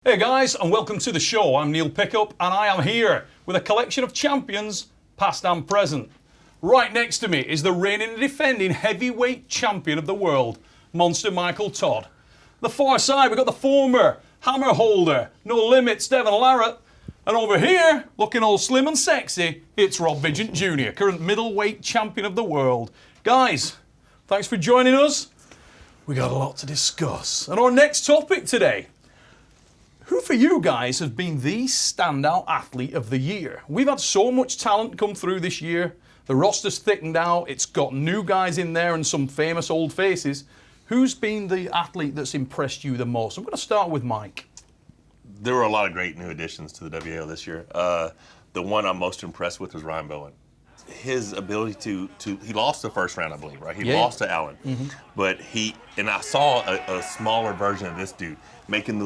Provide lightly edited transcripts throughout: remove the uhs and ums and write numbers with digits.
Hey guys, and welcome to the show. I'm Neil Pickup, and I am here with a collection of champions, past and present. Right next to me is the reigning and defending heavyweight champion of the world, Monster Michael Todd. The far side, we've got the former hammer holder, no limits, Devon Larratt. And over here, looking all slim and sexy, it's Rob Vigent Jr., current middleweight champion of the world. Guys, thanks for joining us. We got a lot to discuss. And our next topic today, who for you guys has been the standout athlete of the year? We've had so much talent come through this year. The roster's thickened out. It's got new guys in there and some famous old faces. Who's been the athlete that's impressed you the most? I'm going to start with Mike. There were a lot of great new additions to the WAO this year. The one I'm most impressed with was Ryan Bowen. His ability he lost the first round, I believe, right? He lost to Allen. Mm-hmm. But I saw a smaller version of this dude making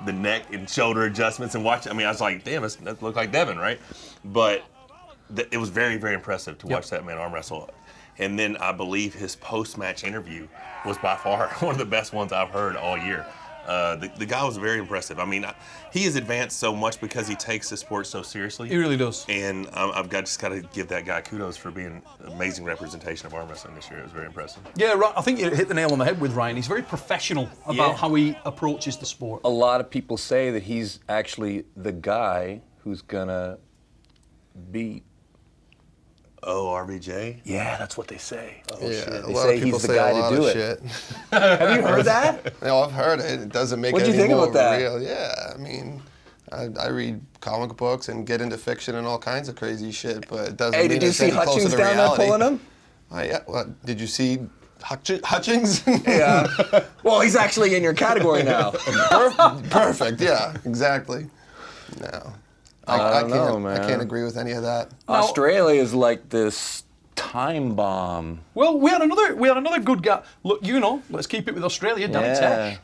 the neck and shoulder adjustments and watch. I mean, I was like, damn, that looked like Devon, right? But it was very, very impressive to watch that man arm wrestle. And then I believe his post-match interview was by far one of the best ones I've heard all year. The guy was very impressive. I mean, he has advanced so much because he takes the sport so seriously. He really does. And I've just got to give that guy kudos for being an amazing representation of arm wrestling this year. It was very impressive. Yeah, right. I think you hit the nail on the head with Ryan. He's very professional about how he approaches the sport. A lot of people say that he's actually the guy who's going to beat. Oh, RBJ? Yeah, that's what they say. Oh, yeah, shit. They say he's the guy to do it. Shit. Have you heard that? No, I've heard it. It doesn't make it any any more about that? real. Yeah, I mean, I read comic books and get into fiction and all kinds of crazy shit, but it doesn't Hey, mean did you it's see any closer Hutchings to down there reality. pulling him? Yeah. What, did you see Hutchings? Yeah. Well, he's actually in your category now. Perfect. Yeah. Exactly. No. I don't know, man. I can't agree with any of that. Australia is like this time bomb. Well, we had another good guy. Look, let's keep it with Australia, Danny Tesh.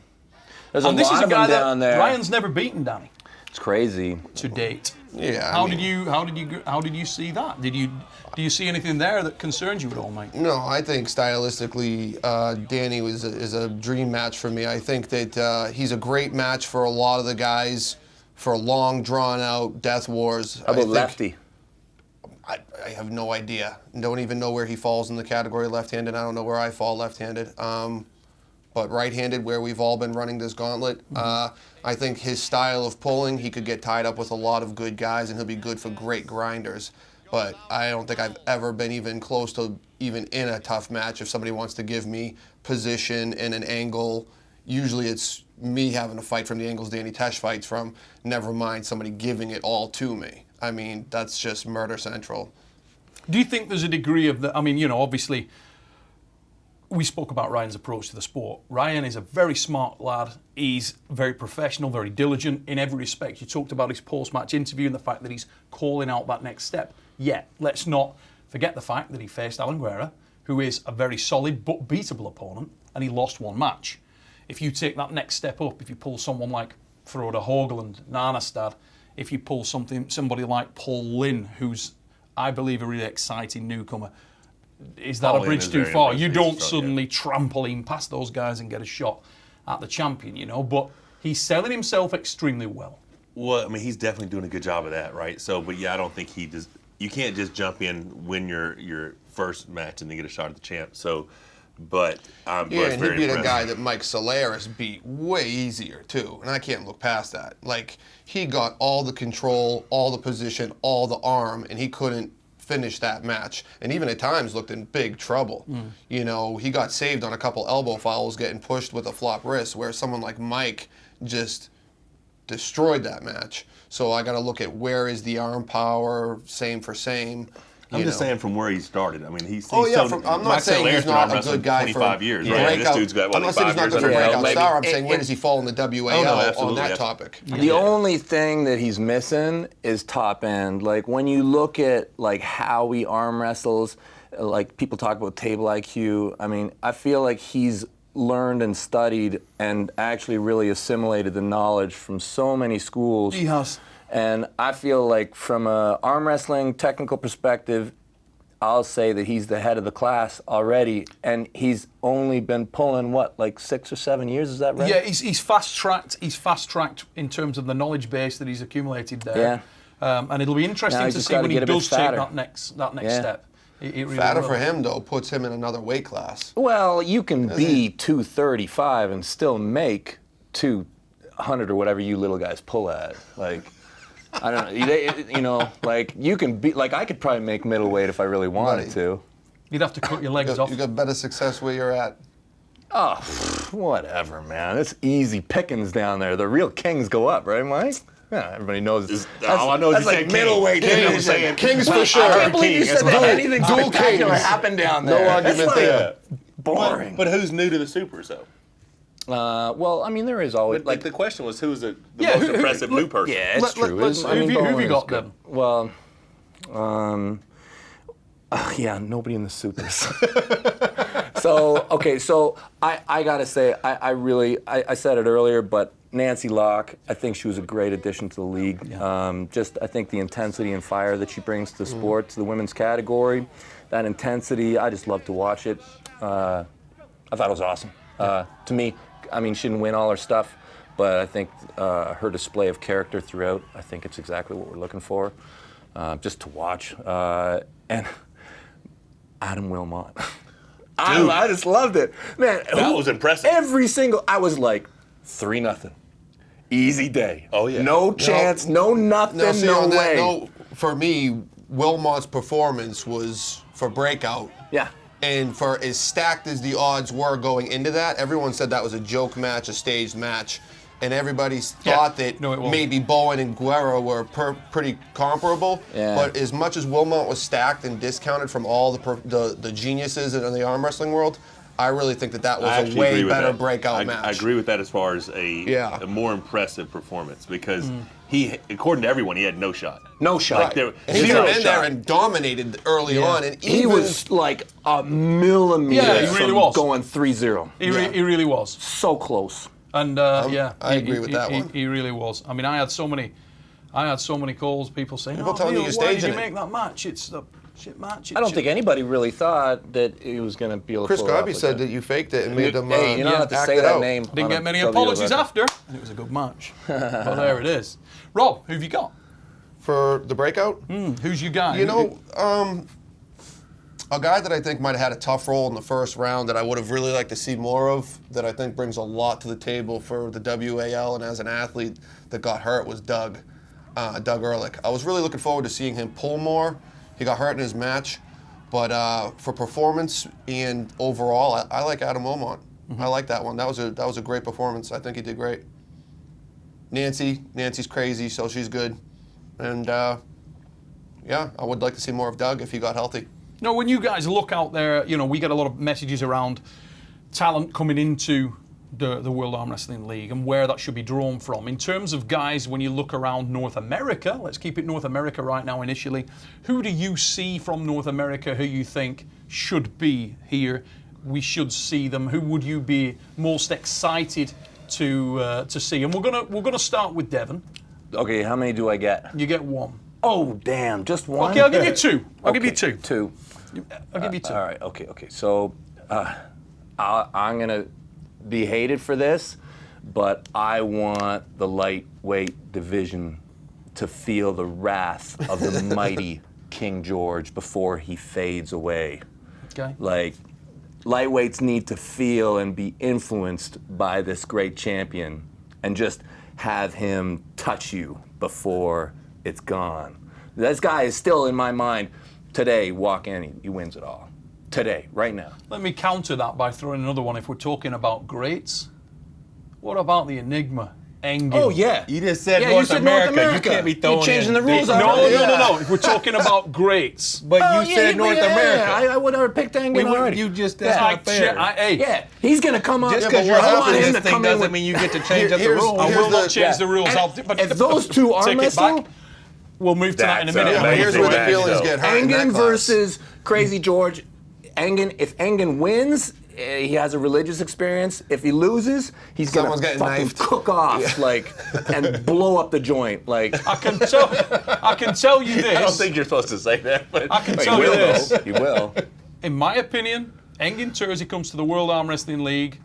There's And a this lot is a of guy them down that there. Ryan's never beaten, Danny, It's crazy. to date. Yeah. How did you see that? Do you see anything there that concerns you at all, Mike? No, I think stylistically, Danny is a dream match for me. I think that he's a great match for a lot of the guys for long, drawn-out death wars. How about lefty? I have no idea. Don't even know where he falls in the category left-handed. I don't know where I fall left-handed. But right-handed, where we've all been running this gauntlet, I think his style of pulling, he could get tied up with a lot of good guys, and he'll be good for great grinders. But I don't think I've ever been even close to even in a tough match. If somebody wants to give me position and an angle, usually it's me having to fight from the angles Danny Tesh fights from, never mind somebody giving it all to me. I mean, that's just murder central. Do you think there's a degree of that? I mean, obviously, we spoke about Ryan's approach to the sport. Ryan is a very smart lad. He's very professional, very diligent in every respect. You talked about his post-match interview and the fact that he's calling out that next step. Yet, let's not forget the fact that he faced Alan Guerra, who is a very solid but beatable opponent, and he lost one match. If you take that next step up, if you pull someone like Frode Hoagland, Nanastad, if you pull somebody like Paul Lynn, who's, I believe, a really exciting newcomer, is that Paul a bridge Lynn too far? impressive. You He's don't strong, suddenly trampoline past those guys and get a shot at the champion, But he's selling himself extremely well. Well, I mean, he's definitely doing a good job of that, right? So, but yeah, I don't think you can't just jump in, win your first match and then get a shot at the champ. So, but I'm And very he beat impressed. a guy that Mike Solaris beat way easier, too. And I can't look past that. Like, he got all the control, all the position, all the arm, and he couldn't finish that match. And even at times looked in big trouble. He got saved on a couple elbow fouls, getting pushed with a flop wrist, where someone like Mike just destroyed that match. So I got to look at where is the arm power, same for same. I'm just saying from where he started. I mean, he's Oh yeah, so, I'm not Mike saying Solaris he's been not arm a wrestling good guy 25 for years, breakout. right? This dude's got, I'm not saying he's not good for under his breakout belt. star. I'm saying where does he fall in the WAL on absolutely, that absolutely. topic? The only thing that he's missing is top end. Like when you look at like how he arm wrestles, like people talk about table IQ. I mean, I feel like he's learned and studied and actually really assimilated the knowledge from so many schools. He has. And I feel like from a arm wrestling technical perspective, I'll say that he's the head of the class already, and he's only been pulling what, like 6 or 7 years? Is that right? Yeah, he's fast tracked. He's fast tracked in terms of the knowledge base that he's accumulated there. Yeah. And it'll be interesting Now to he's just see gotta when he get a bit does take fatter. that next Yeah. step. It really Fatter will. for him, though, puts him in another weight class. Well, you can be 235 and still make 200 or whatever you little guys pull at. Like, I don't know. You know, like you can be like I could probably make middleweight if I really wanted Buddy. to. You'd have to cut your legs off. You got better success where you're at. Oh, whatever, man. It's easy pickings down there. The real kings go up, right, Mike? Yeah, everybody knows. All I know is that's you like said king. middleweight King, I'm division. saying Kings for I sure. can't believe you King, said that's that. right. Anything Dual spectacular kings. happened down No there. argument That's there. boring. But who's new to the supers though? Well, I mean, there is always Like the question was, who's the Yeah, most who- impressive new person? Yeah, it's true. let's- I mean, who have you Bowman got is good. then? Well, yeah, nobody in the supers. So I gotta say, I said it earlier, but Nancy Locke, I think she was a great addition to the league. Yeah. I think the intensity and fire that she brings to the sport, to the women's category, that intensity, I just love to watch it. I thought it was awesome. To me, I mean, she didn't win all her stuff, but I think her display of character throughout, I think it's exactly what we're looking for, just to watch. And Adam Wilmot. I just loved it. Man, That was impressive. I was like, 3-0. Easy day. Oh, yeah. No chance, no nothing, Now, see, no on that way. note, for me, Wilmot's performance was for Breakout. Yeah. And for as stacked as the odds were going into that, everyone said that was a joke match, a staged match. And everybody thought that No, it wasn't. maybe Bowen and Guerra were pretty comparable. Yeah. But as much as Wilmot was stacked and discounted from all the geniuses in the arm wrestling world, I really think that I was a actually way agree with better that. Breakout match. I agree with that as far as Yeah. a more impressive performance because he, according to everyone, he had no shot. No shot. Like there, And he zero came in there shot. and dominated early on. And He even, was like a millimeter Yeah, he really from was. going 3-0. He really was. So close. And yeah, I agree with that one. He really was. I mean, I had so many calls, people saying, People "Oh, telling you Neil, you're why did staging you it." make that match? It's the shit match." I don't think anybody really thought that he was going to be able to Chris pull it off Garvey like said that you faked it and made them Hey, you don't have to act say it that out. name. Didn't on get a many W apologies record. after, and it was a good match. But there it is. Rob, who've you got? For the Breakout? Who's your guy? You know, a guy that I think might have had a tough role in the first round that I would have really liked to see more of, that I think brings a lot to the table for the WAL and as an athlete that got hurt was Doug Ehrlich. I was really looking forward to seeing him pull more. He got hurt in his match, but for performance and overall, I like Adam Wilmot. I like that one. That was a great performance. I think he did great. Nancy's crazy, so she's good. And yeah, I would like to see more of Doug if he got healthy. No, when you guys look out there, you know, we get a lot of messages around talent coming into the World Arm Wrestling League and where that should be drawn from. In terms of guys, when you look around North America, let's keep it North America right now initially, who do you see from North America who you think should be here? We should see them. Who would you be most excited to see? And we're gonna start with Devon. Okay, how many do I get? You get one. Oh, damn, just one? Okay, I'll give you two. I'll give you two. Two. I'll give you two. All right, okay. So I'm going to be hated for this, but I want the lightweight division to feel the wrath of the mighty King George before he fades away. Okay. Like, lightweights need to feel and be influenced by this great champion and just have him touch you before it's gone. This guy is still in my mind. Today, walk in, he wins it all. Today, right now. Let me counter that by throwing another one. If we're talking about greats, what about the Enigma, Engin? Oh, yeah. You just said Yeah, North you said America. North America. You can't be throwing You're changing in the rules big- already. No. If we're talking about greats. But Oh, you yeah, said North America. I would have picked Engin already. You just that's I not fair. hey, Yeah, he's going to come up. Just Yeah, because but you're I want hosting him this to thing come in doesn't with- mean you get to change up the Here's- rules. I here's will not the- change the rules. And if those two arm take it wrestle, back. We'll move to that in a That's minute. amazing. Here's where the match, feelings though. get hurt in that Engin class. versus Crazy George. If Engin wins, he has a religious experience. If he loses, he's gonna Someone's getting fucking knifed. cook off and blow up the joint. Like I can tell you this. I don't think you're supposed to say that, but I can he tell you will, this. though. He will. In my opinion, Engin Terzi comes to the World Arm Wrestling League.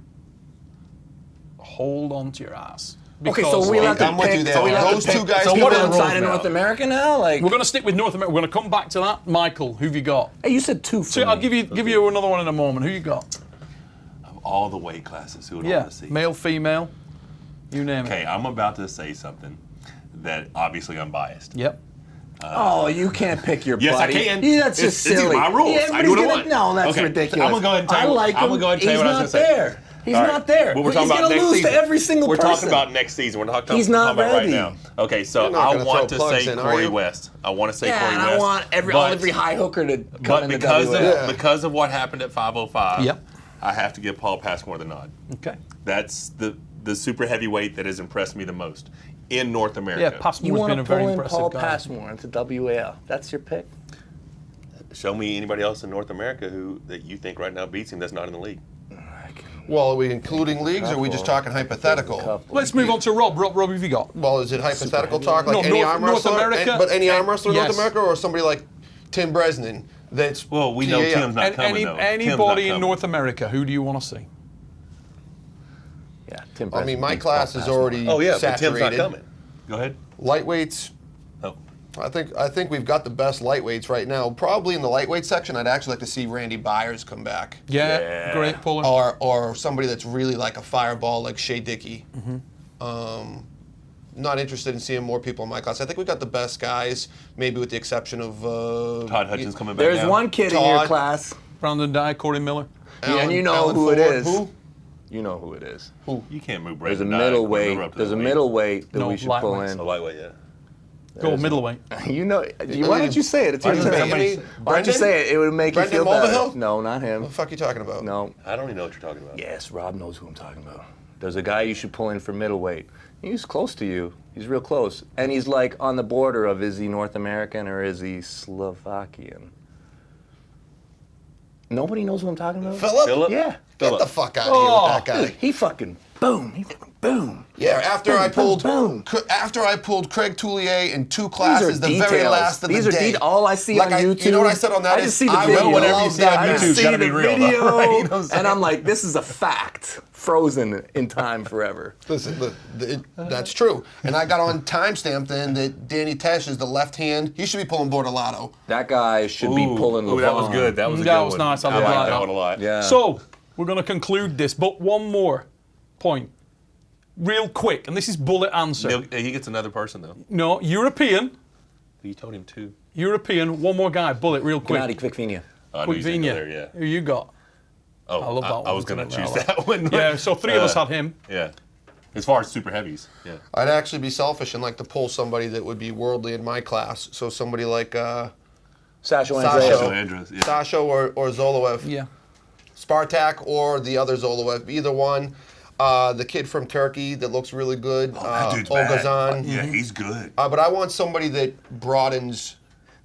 Hold on to your ass. Okay, so we let I'm them with pick. you there. So we let Those them two pick guys people keep it in outside of now. North America now. Like We're going to stick with North America. We're going to come back to that. Michael, who've you got? hey, you said 2 for So me. I'll give you another one in a moment. Who you got? of all the weight classes, who would I Yeah, want to see? male, female, you name Okay, it. I'm about to say something that obviously I'm biased. Yep. Oh, you can't pick your Yes, buddy. I can. Yeah, that's just It's silly. my rules. Yeah, I do what I everybody's want. No, that's Okay, ridiculous. I'm gonna go ahead and tell you. I like I'm him. gonna go ahead and tell you He's what I was not gonna say. there. He's All right. not there. But we're talking He's about gonna next lose season. to every single We're person. talking about next season. We're not He's talking not about right ready. now. Okay, so You're not I gonna want throw to plugs say in, are Corey you? West. I want to say Yeah, Corey and West. I want every high hooker to come But in the because WL. because of what happened at 505, Yep. I have to give Paul Passmore the nod. Okay. That's the super heavyweight that has impressed me the most in North America. Yeah, You Passmore's want been to a very pull in impressive Paul guy. Passmore into WL. That's your pick? Show me anybody else in North America who that you think right now beats him that's not in the league. Well, are we including leagues, or are we just talking hypothetical? Let's move on to Rob. Rob, who have you got? Well, is it hypothetical talk, like No, any North- arm North wrestler? America, But any arm wrestler in yes. North America, or somebody like Tim Bresnan? That's Well, we know PAF. Tim's not coming though. Tim's Anybody not in coming. North America, who do you want to see? Yeah, Tim I mean, Preston my beats class Paul is Passmore. already Oh yeah, but saturated. Tim's not coming. Go ahead. Lightweights. Oh. I think we've got the best lightweights right now. Probably in the lightweight section, I'd actually like to see Randy Byers come back, Yeah, Yeah. great puller. or somebody that's really like a fireball, like Shea Dickey. Not interested in seeing more people in my class. I think we got the best guys, maybe with the exception of Todd Hutchins coming back There's now. one kid in your Todd. class. Brandon Dye, Corey Miller. Yeah, and you know Alan who it Ford. is. Who? You know who it is. You can't move There's a Brandon Dye and Corey middleweight. Miller up to There's the a league. middleweight that No, we should pull lightweights. in. The lightweight, yeah. Go middleweight. You know, why don't you say it? It's your Brendan turn. Bailey? Why don't you say it? It would make Brendan you feel better. Mulvihill? No, not him. What the fuck are you talking about? No. I don't even know what you're talking about. Yes, Rob knows who I'm talking about. There's a guy you should pull in for middleweight. He's close to you. He's real close. And he's like on the border of is he North American or is he Slovakian? Nobody knows who I'm talking about? Philip? Yeah. Get Philip. the fuck out of here with that guy. Dude, he fucking boom. He fucking boom. Yeah, after Boom, I pulled boom, after I pulled Craig Toulier in 2 classes, the very details. last of These the are day. all I see on YouTube. You know what I said on that I is just see the I video. will Whatever you love see on that. I YouTube, just it's see gotta the be real, though. video, Right? You know what I'm saying? and I'm like, this is a fact, frozen in time forever. Listen, that's true. And I got on timestamp then that Danny Tesh is the left hand. He should be pulling Bortolato. That guy should be pulling. Ooh, that was Levon. good. That was a That good was one. nice. I I like like that. that one a lot. Yeah. So, we're going to conclude this, but one more point. Real quick, and this is bullet answer. He gets another person though. No, European, You told him two. one more guy, bullet, real quick. Gennady Quickvinia. Oh, I knew Quick he was gonna go Vinia. there, yeah. Who you got? Oh, I love that one. I was going to Isn't it? choose I like that one. Yeah, so 3 of us had him. Yeah. As far as super heavies, yeah. I'd actually be selfish and like to pull somebody that would be worldly in my class. So somebody like Sasha Sasha. Andreev. So Andrews, yeah. Sasha or Zoloev. Yeah. Spartak or the other Zoloev, either one. The kid from Turkey that looks really good, That dude's bad. Olgazan. Yeah, he's good. But I want somebody that broadens.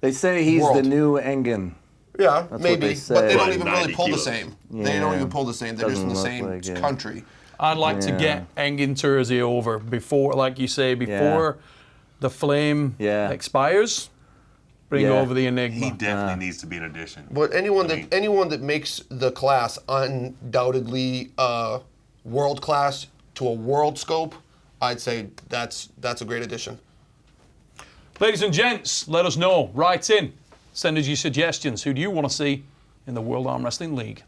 They say he's World. the new Engin. Yeah, what maybe, they say. but they don't But even 90 really pull the kilos. same. Yeah. They don't even pull the same. They're just in the Doesn't same look like it. country. I'd like to get Engin Terzi over before, like you say, before the flame expires. Bring over the Enigma. He definitely needs to be an addition. But anyone that makes the class undoubtedly world class to a world scope, I'd say that's a great addition. Ladies and gents, let us know. Write in. Send us your suggestions. Who do you want to see in the World Arm Wrestling League?